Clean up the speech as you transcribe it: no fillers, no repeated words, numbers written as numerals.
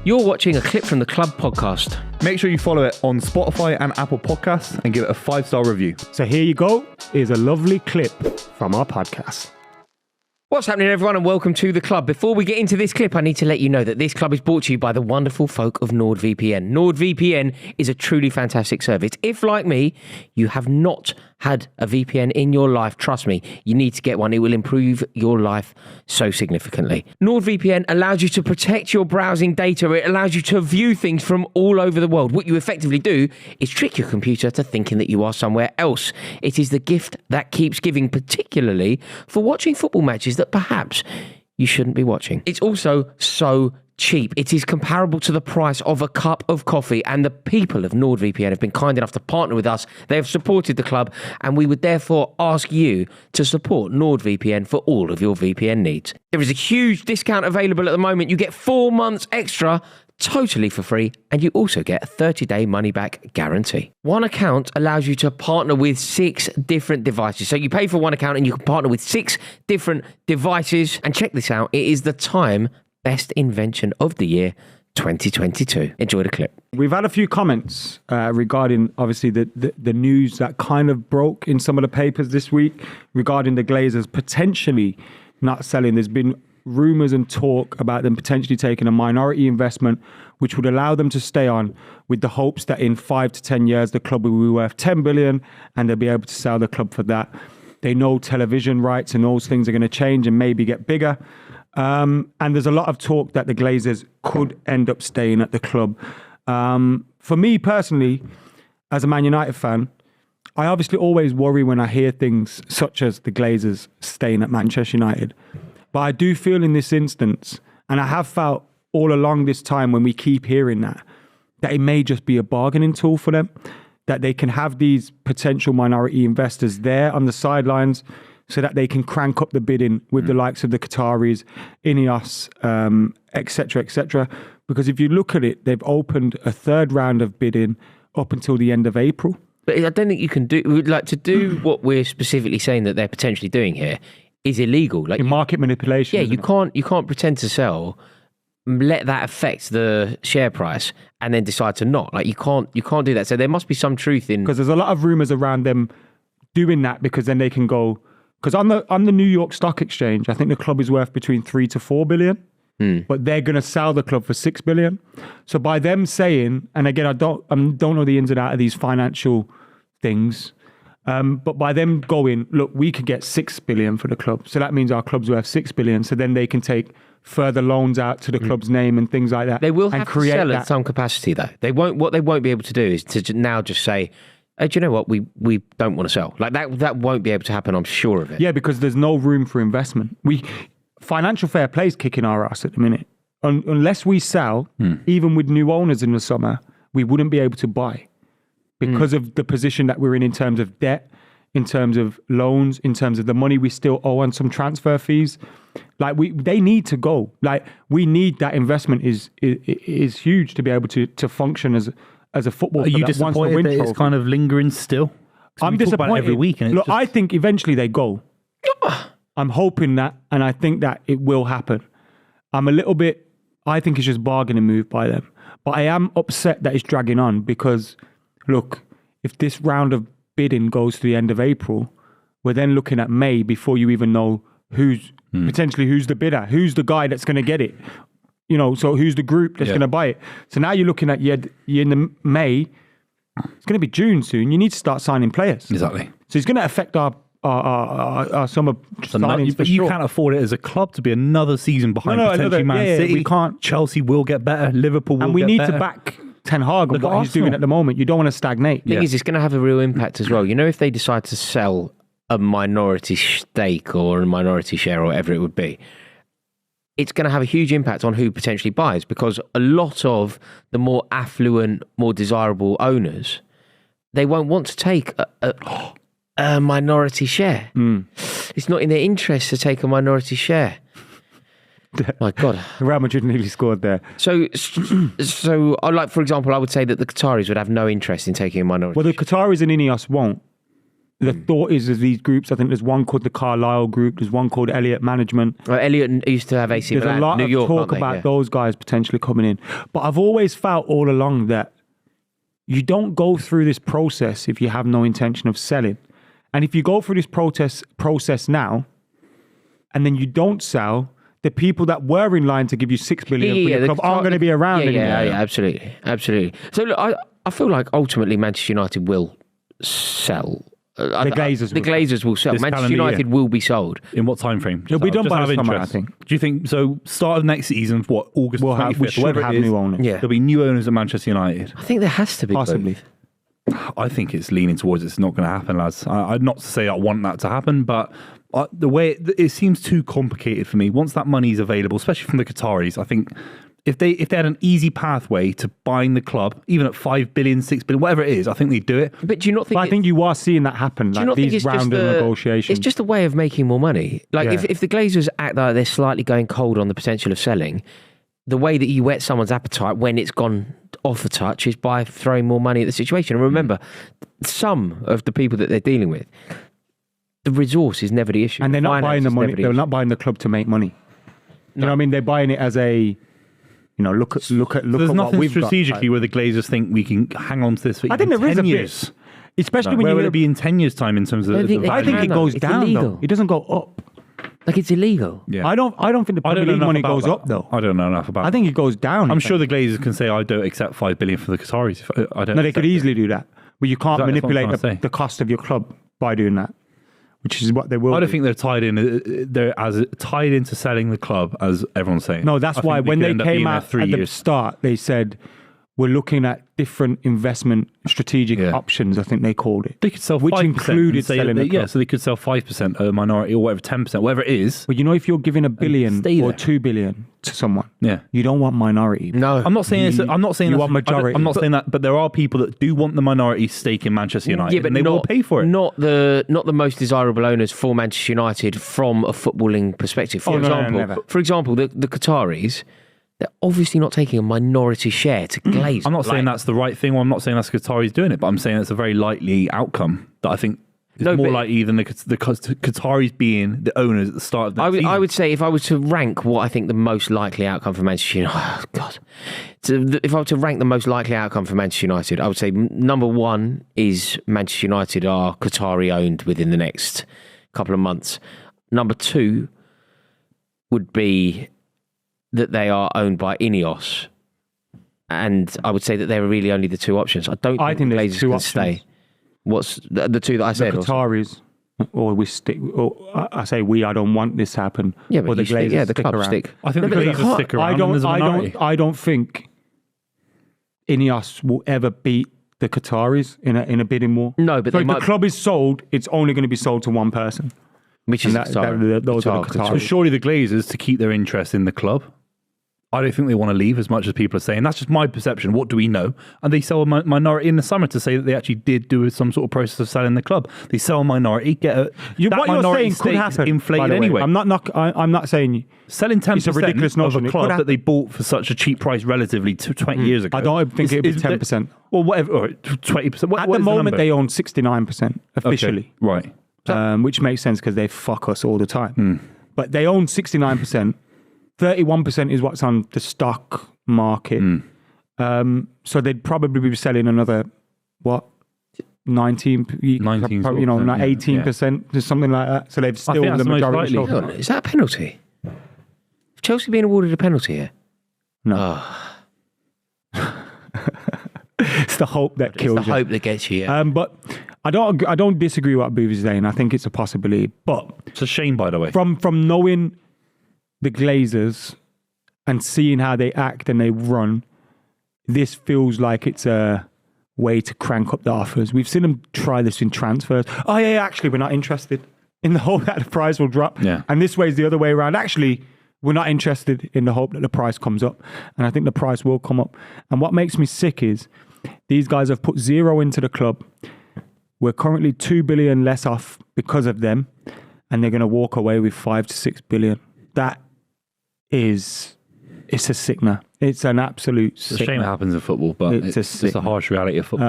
You're watching a clip from the Club podcast. Make sure you follow it on Spotify and Apple Podcasts and give it a 5-star review. So here you go, is a lovely clip from our podcast. What's happening, everyone, and welcome to the Club. Before we get into this clip, I need to let you know that this club is brought to you by the wonderful folk of NordVPN. NordVPN is a truly fantastic service. If, like me, you have not had a VPN in your life, trust me, you need to get one. It will improve your life so significantly. NordVPN allows you to protect your browsing data. It allows you to view things from all over the world. What you effectively do is trick your computer to thinking that you are somewhere else. It is the gift that keeps giving, particularly for watching football matches that perhaps you shouldn't be watching. It's also so cheap. It is comparable to the price of a cup of coffee, and the people of NordVPN have been kind enough to partner with us. They have supported the club, and we would therefore ask you to support NordVPN for all of your VPN needs. There is a huge discount available at the moment. You get 4 months extra totally for free, and you also get a 30-day money-back guarantee. One account allows you to partner with 6 different devices. So you pay for one account and you can partner with 6 different devices. And check this out, it is the Time Best Invention of the Year 2022. Enjoy the clip. We've had a few comments regarding, obviously, the news that kind of broke in some of the papers this week regarding the Glazers potentially not selling. There's been rumours and talk about them potentially taking a minority investment, which would allow them to stay on with the hopes that in 5 to 10 years, the club will be worth 10 billion and they'll be able to sell the club for that. They know television rights and those things are going to change and maybe get bigger. And there's a lot of talk that the Glazers could end up staying at the club. For me personally, as a Man United fan, I obviously always worry when I hear things such as the Glazers staying at Manchester United. But I do feel in this instance, and I have felt all along this time when we keep hearing that it may just be a bargaining tool for them, that they can have these potential minority investors there on the sidelines so that they can crank up the bidding with the likes of the Qataris, Ineos, etc., etc. Because if you look at it, they've opened a 3rd round of bidding up until the end of April. But I don't think you can do what we're specifically saying that they're potentially doing here is illegal. Like market manipulation. Yeah, you can't pretend to sell, let that affect the share price, and then decide to not. Like you can't do that. So there must be some truth in, because there's a lot of rumours around them doing that, because then they can go, because on the New York Stock Exchange, I think the club is worth between 3 to 4 billion. But they're going to sell the club for 6 billion. So by them saying, and again, I don't know the ins and outs of these financial things, but by them going, look, we could get 6 billion for the club. So that means our club's worth 6 billion. So then they can take further loans out to the club's name and things like that. They will have to sell at some capacity, though. They won't. What they won't be able to do is to now just say, hey, do you know what? We don't want to sell. Like that won't be able to happen, I'm sure of it. Yeah, because there's no room for investment. Financial fair play is kicking our ass at the minute. Unless we sell, even with new owners in the summer, we wouldn't be able to buy because of the position that we're in terms of debt, in terms of loans, in terms of the money we still owe on some transfer fees. Like they need to go. Like we need that investment is huge to be able to function as a football club. Are you disappointed that it's kind of lingering still? I'm disappointed every week. And look, I think eventually they go. I'm hoping that, and I think that it will happen. I think it's just bargaining move by them. But I am upset that it's dragging on because, look, if this round of bidding goes to the end of April, we're then looking at May before you even know who's the bidder, who's the guy that's going to get it. So who's the group that's going to buy it? So now you're looking at you're in the May. It's going to be June soon. You need to start signing players. Exactly. So it's going to affect our summer signings. But you can't afford it as a club to be another season behind potentially Man City. We can't. Chelsea will get better. Liverpool will get better. And we need to back Ten Hag on what he's doing at the moment. You don't want to stagnate. The thing is, it's going to have a real impact as well. If they decide to sell a minority stake or a minority share or whatever it would be, it's going to have a huge impact on who potentially buys, because a lot of the more affluent, more desirable owners, they won't want to take a minority share. It's not in their interest to take a minority share. My God. Real Madrid nearly scored there. So, like, for example, I would say that the Qataris would have no interest in taking a minority. Well, the Qataris and Ineos won't. the thought is these groups, I think there's one called the Carlisle Group, there's one called Elliott Management. Well, Elliott used to have AC There's Milan, a lot New of York, talk aren't they? about Yeah. those guys potentially coming in. But I've always felt all along that you don't go through this process if you have no intention of selling. And if you go through this process now, and then you don't sell, the people that were in line to give you 6 billion for your club aren't going to be around anymore. Yeah, absolutely. So look, I feel like ultimately Manchester United will sell. The Glazers will sell. This Manchester calendar United year. will be sold. In what time frame? It'll be done Just by out the of summer, interest. I think. Do you think so? Start of next season, what, August 25th, We should whatever have it is, new owners. Yeah. there'll be new owners at Manchester United. I think there has to be Possibly. both. I think it's leaning towards it's not going to happen, lads. I'm not to say I want that to happen, but the way it seems too complicated for me. Once that money is available, especially from the Qataris, I think if they had an easy pathway to buying the club, even at 5 billion, 6 billion, whatever it is, I think they'd do it. But do you not think? But I think you are seeing that happen, do you not like think these it's just round of negotiations. It's just a way of making more money. Like Yeah. if the Glazers act like they're slightly going cold on the potential of selling, the way that you whet someone's appetite when it's gone off the touch is by throwing more money at the situation. And remember, some of the people that they're dealing with, the resource is never the issue. And they're not Finance buying the is money. never the They're issue. not buying the club to make money. You know what I mean? They're buying it as a, look at There's what nothing we've got. strategically where the Glazers think we can hang on to this for I think even there is 10 a years. bit, especially when Where you would hear it be in 10 years' time in terms of I the think they I value? think it No, goes it's down illegal. though. It doesn't go up. Like it's illegal. Yeah. I don't think the I Premier don't know League enough money about goes that. up though. I don't know enough about I think it goes down. I'm sure the Glazers can say I don't accept 5 billion for the Qataris. I don't. No, they accept could it. easily do that. But you can't Exactly, that's what I'm manipulate trying to say. the cost of your club by doing that, which is what they will I don't do. think they're tied in. They're as tied into selling the club as everyone's saying. No, that's I think why when could they end up came being there out 3 at the years. start, they said, we're looking at different investment strategic Yeah. options, I think they called it. They could sell 5%, which included and say selling that the club. Yeah, so they could sell 5% a minority or whatever, 10%, whatever it is. But if you're giving $1 billion stay or there. $2 billion to someone, Yeah. you don't want minority. No. I'm not saying this. I'm not saying you that's- want majority. I'm not saying that, but there are people that do want the minority stake in Manchester United, Yeah, but and they not, will pay for it. Not the most desirable owners for Manchester United from a footballing perspective. For Oh, no, no, example, never. the Qataris, they're obviously not taking a minority share to Glaze. I'm not saying that's the right thing, or I'm not saying that's Qatari's doing it, but I'm saying it's a very likely outcome that I think is No, more but- likely than the Qataris being the owners at the start of the season. I would say if I was to rank what I think the most likely outcome for Manchester United, oh God, if I were to rank the most likely outcome for Manchester United, I would say number one is Manchester United are Qatari owned within the next couple of months. Number two would be that they are owned by Ineos, and I would say that there are really only the two options. I don't I think think the there's Glazers two can options. stay. What's the two that I The said? also? Qataris, or we stick, or I say I don't want this to happen. Yeah, but or the you stick, Glazers the stick club around. stick. I think No, the but they Glazers can't- stick around. and there's a minority. I don't think Ineos will ever beat the Qataris in a bidding war. No, but so they if might- the club is sold, it's only going to be sold to one person. Which is And those are the So Qataris. surely the Glazers, to keep their interest in the club, I don't think they want to leave as much as people are saying. That's just my perception. What do we know? And they sell a minority in the summer to say that they actually did do some sort of process of selling the club. They sell a minority, get a that What you're minority saying could stake is happen. by inflated the way. anyway. I'm not saying Selling 10% It's a ridiculous of notion. a It club could that they bought for such a cheap price relatively to 20 years ago. I don't think it'd be 10%. Well, whatever, or 20%. At the moment they own 69% officially, Right. which makes sense because they fuck us all the time. But they own 69%. 31% is what's on the stock market. So they'd probably be selling another, 19, 19 probably, sort of not thing, 18%, just something like that. So they've still think the that's the most majority. likely. Hang on, is that a penalty? Chelsea being awarded a penalty here? No. It's the hope that It's the kills you. hope that gets you. Yeah. But I don't disagree with what Buvey's saying. I think it's a possibility. But It's a shame, by the way. from knowing the Glazers and seeing how they act and they run, this feels like it's a way to crank up the offers. We've seen them try this in transfers. Oh yeah, actually we're not interested, in the hope that the price will drop. Yeah. And this way is the other way around. Actually, we're not interested, in the hope that the price comes up. And I think the price will come up. And what makes me sick is these guys have put zero into the club. We're currently 2 billion less off because of them, and they're going to walk away with 5 to 6 billion. It's a sickener. It's an absolute It's a shame it sickener. happens in football, but It's a it's a harsh reality of football.